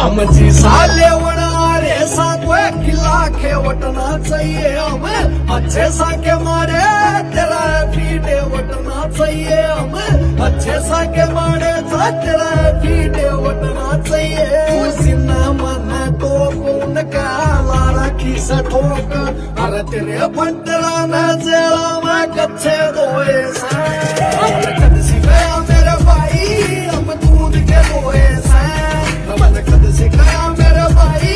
आमची सालेवण रे सांगोय किला खेवटना चाहिए हम अच्छे साके मारे तेरा फीटे वटना चाहिए हम अच्छे साके मारे तेरा फीटे वटना चाहिए सीना मन तो कौन का लारा खीसा ठोक अरे तेरे पंतरा न जेला मैं कच्चे दोए सा कद सी गया मेरे भाई अब दूध के दोए सा मन कद सी गया मेरे भाई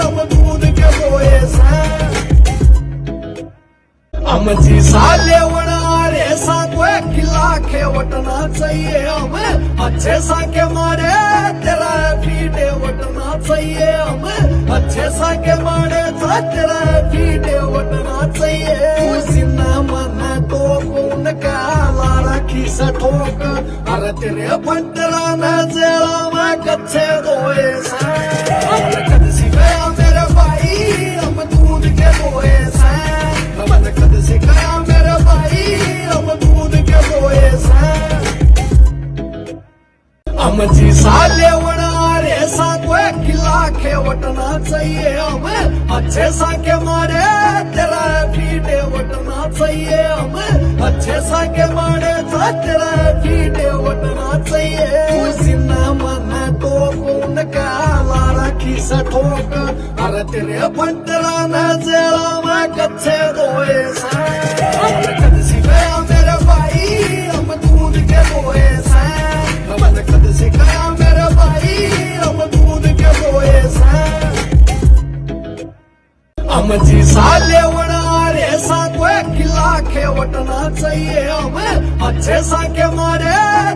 अब दूध के दोए सा आमची सालेवण रे सांगोय किला खेवटना चाहिए हम अच्छे साके मारे तेरा फीटे वटना चाहिए हम अच्छे साके मारे तेरा फीटे वटना चाहिए सीना मन तो कौन का लारा खीसा ठोक अरे तेरे पंतरा न जेला मैं कच्चे दोए सा कद सी गया मेरे भाई अब दूध के दोए सा मन कद सी गया मेरे भाई अब दूध के दोए सा आमची सालेवण रे सांगोय किला खेवटना चाहिए हम अच्छे साके मारे तेरा फीटे वटना चाहिए हम अच्छे साके मारे तेरा फीटे वटना चाहिए सीना मन तो कौन का लारा खीसा ठोक अरे तेरे पंतरा न जेला मैं कच्चे दोए सा कद सी गया मेरे भाई अब दूध के दोए सा मन कद सी गया मेरे भाई अब दूध के दोए सा आमची सालेवण रे सांगोय किला खेवटना चाहिए हम अच्छे साके मारे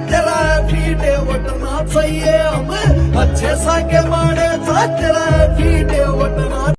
तेरा फीटे वटना चाहिए हम अच्छे साके मारे तेरा फीटे